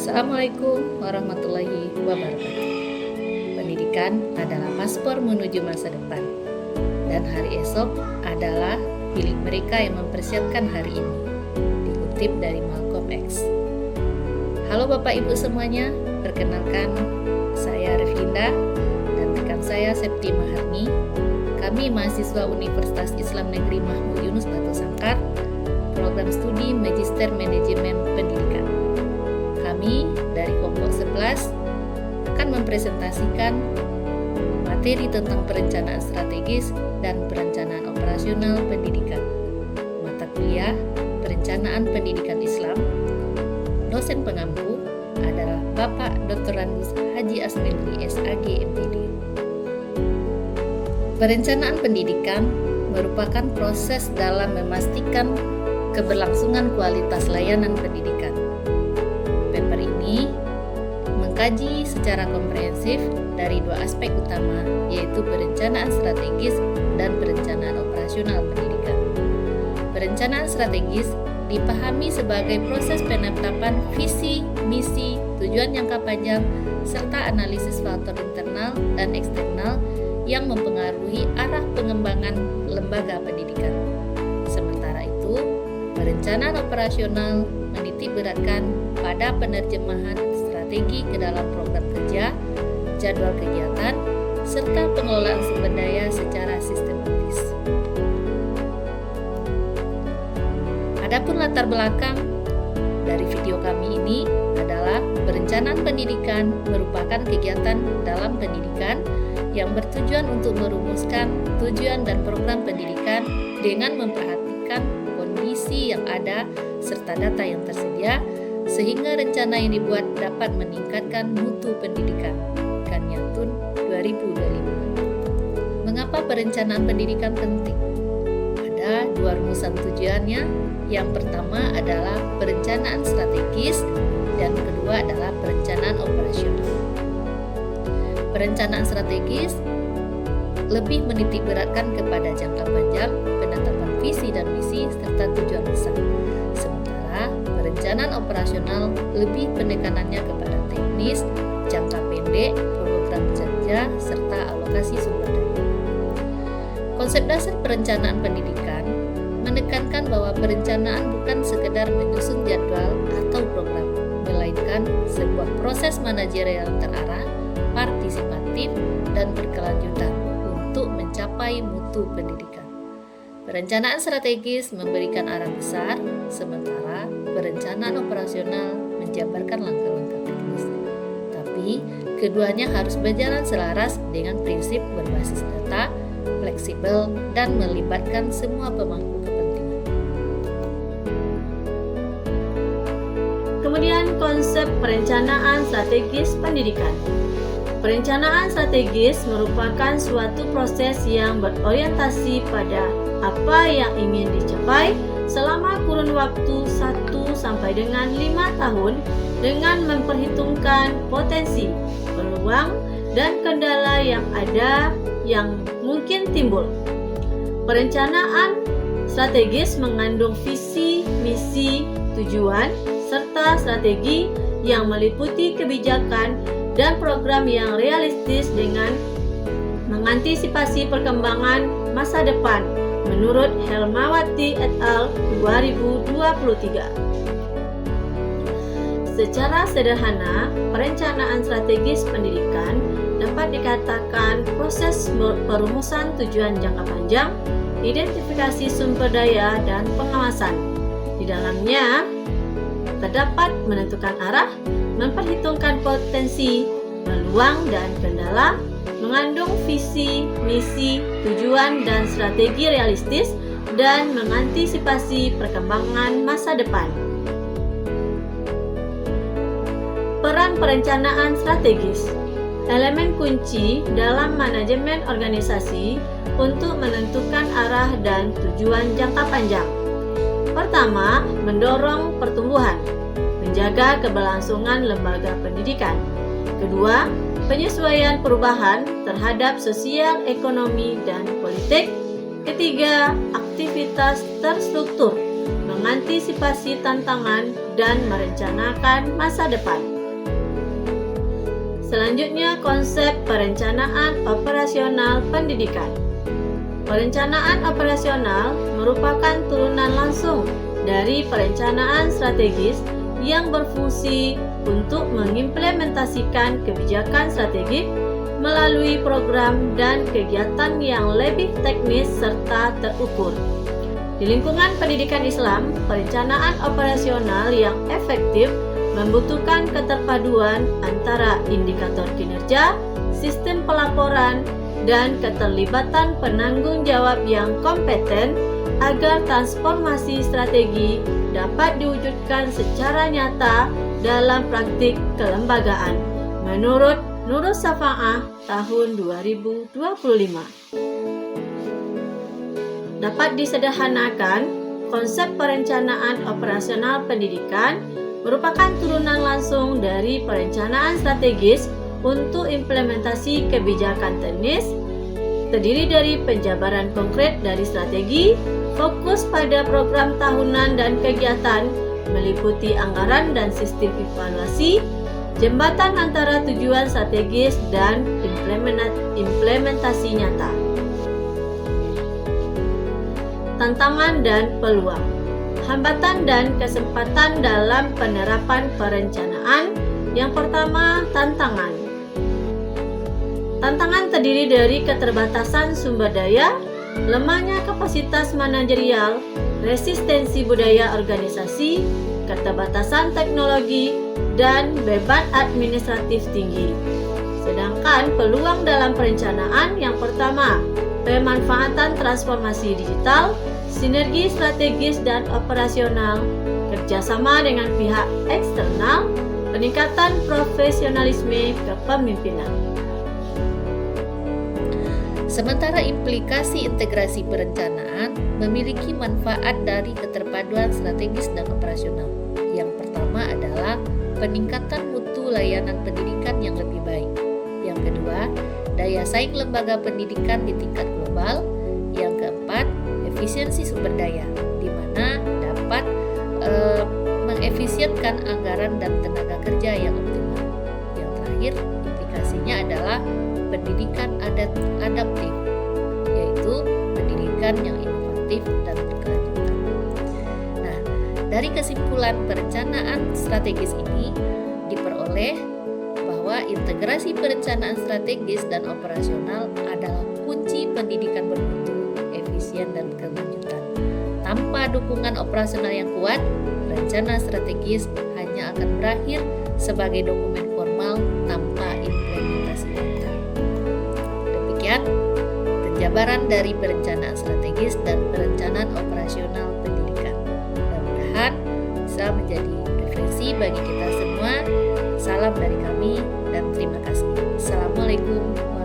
Assalamualaikum warahmatullahi wabarakatuh. Pendidikan adalah paspor menuju masa depan, dan hari esok adalah milik mereka yang mempersiapkan hari ini. Dikutip dari Malcolm X. Halo Bapak Ibu semuanya, perkenalkan saya Revinda dan rekan saya Septi Maharni. Kami mahasiswa Universitas Islam Negeri Mahmud Yunus Batu Sangkar, program studi Magister Manajemen Pendidikan. Kami dari kelompok 11 akan mempresentasikan materi tentang perencanaan strategis dan perencanaan operasional pendidikan. Mata kuliah Perencanaan Pendidikan Islam. Dosen pengampu adalah Bapak Dr. Randus Haji Asmendri SAG MPD. Perencanaan pendidikan merupakan proses dalam memastikan keberlangsungan kualitas layanan pendidikan. Paper ini mengkaji secara komprehensif dari dua aspek utama, yaitu perencanaan strategis dan perencanaan operasional pendidikan. Perencanaan strategis dipahami sebagai proses penetapan visi, misi, tujuan jangka panjang, serta analisis faktor internal dan eksternal yang mempengaruhi arah pengembangan lembaga pendidikan. Sementara itu, perencanaan operasional menitikberatkan pada penerjemahan strategi ke dalam program kerja, jadwal kegiatan, serta pengelolaan sumber daya secara sistematis. Adapun latar belakang dari video kami ini adalah perencanaan pendidikan merupakan kegiatan dalam pendidikan yang bertujuan untuk merumuskan tujuan dan program pendidikan dengan memperhatikan kondisi yang ada serta data yang tersedia, sehingga rencana yang dibuat dapat meningkatkan mutu pendidikan. Kanyatun 2025. Mengapa perencanaan pendidikan penting? Ada dua rumusan tujuannya. Yang pertama adalah perencanaan strategis dan kedua adalah perencanaan operasional. Perencanaan strategis lebih menitikberatkan kepada jangka panjang, penetapan visi dan misi serta tujuan besar. Sementara perencanaan operasional lebih penekanannya kepada teknis, jangka pendek, program kerja serta alokasi sumber daya. Konsep dasar perencanaan pendidikan menekankan bahwa perencanaan bukan sekedar menyusun jadwal atau program, melainkan sebuah proses manajerial terarah, partisipatif, dan berkelanjutan untuk mencapai mutu pendidikan. Perencanaan strategis memberikan arah besar, sementara perencanaan operasional menjabarkan langkah-langkah teknis. Tapi, keduanya harus berjalan selaras dengan prinsip berbasis data, fleksibel, dan melibatkan semua pemangku kepentingan. Kemudian konsep perencanaan strategis pendidikan. Perencanaan strategis merupakan suatu proses yang berorientasi pada apa yang ingin dicapai selama kurun waktu 1 sampai dengan 5 tahun dengan memperhitungkan potensi, peluang, dan kendala yang ada yang mungkin timbul. Perencanaan strategis mengandung visi, misi, tujuan, serta strategi yang meliputi kebijakan dan program yang realistis dengan mengantisipasi perkembangan masa depan menurut Helmawati et al. 2023. Secara sederhana, perencanaan strategis pendidikan dapat dikatakan proses perumusan tujuan jangka panjang, identifikasi sumber daya, dan pengawasan. Di dalamnya terdapat menentukan arah, memperhitungkan potensi, peluang, dan kendala, mengandung visi, misi, tujuan, dan strategi realistis, dan mengantisipasi perkembangan masa depan. Peran perencanaan strategis. Elemen kunci dalam manajemen organisasi untuk menentukan arah dan tujuan jangka panjang. Pertama, mendorong pertumbuhan, menjaga keberlangsungan lembaga pendidikan. Kedua, penyesuaian perubahan terhadap sosial, ekonomi, dan politik. Ketiga, aktivitas terstruktur, mengantisipasi tantangan dan merencanakan masa depan. Selanjutnya, konsep perencanaan operasional pendidikan. Perencanaan operasional merupakan turunan langsung dari perencanaan strategis yang berfungsi untuk mengimplementasikan kebijakan strategik melalui program dan kegiatan yang lebih teknis serta terukur. Di lingkungan pendidikan Islam, perencanaan operasional yang efektif membutuhkan keterpaduan antara indikator kinerja, sistem pelaporan, dan keterlibatan penanggung jawab yang kompeten agar transformasi strategi dapat diwujudkan secara nyata dalam praktik kelembagaan. Menurut Nurus Syafa'ah tahun 2025. Dapat disederhanakan, konsep perencanaan operasional pendidikan merupakan turunan langsung dari perencanaan strategis untuk implementasi kebijakan teknis, terdiri dari penjabaran konkret dari strategi, fokus pada program tahunan dan kegiatan, meliputi anggaran dan sistem evaluasi, jembatan antara tujuan strategis dan implementasi nyata. Tantangan dan peluang. Hambatan dan kesempatan dalam penerapan perencanaan. Yang pertama, tantangan. Tantangan terdiri dari keterbatasan sumber daya, lemahnya kapasitas manajerial, resistensi budaya organisasi, keterbatasan teknologi, dan beban administratif tinggi. Sedangkan peluang dalam perencanaan yang pertama, pemanfaatan transformasi digital, sinergi strategis dan operasional, kerjasama dengan pihak eksternal, peningkatan profesionalisme kepemimpinan. Sementara implikasi integrasi perencanaan memiliki manfaat dari keterpaduan strategis dan operasional. Yang pertama adalah peningkatan mutu layanan pendidikan yang lebih baik. Yang kedua, daya saing lembaga pendidikan di tingkat global. Yang keempat, efisiensi sumber daya, di mana dapat mengefisienkan anggaran dan tenaga kerja yang optimal. Yang terakhir, implikasinya adalah pendidikan adaptif, yaitu pendidikan yang inovatif dan berkelanjutan. Nah, dari kesimpulan perencanaan strategis ini diperoleh bahwa integrasi perencanaan strategis dan operasional adalah kunci pendidikan bermutu, efisien, dan kelanjutan. Tanpa dukungan operasional yang kuat, rencana strategis hanya akan berakhir sebagai dokumen formal tanpa implementasi nyata. Demikian penjabaran dari perencanaan strategis dan perencanaan operasional pendidikan. Mudah-mudahan bisa menjadi referensi bagi kita semua. Salam dari kami dan terima kasih. Assalamualaikum warahmatullahi wabarakatuh.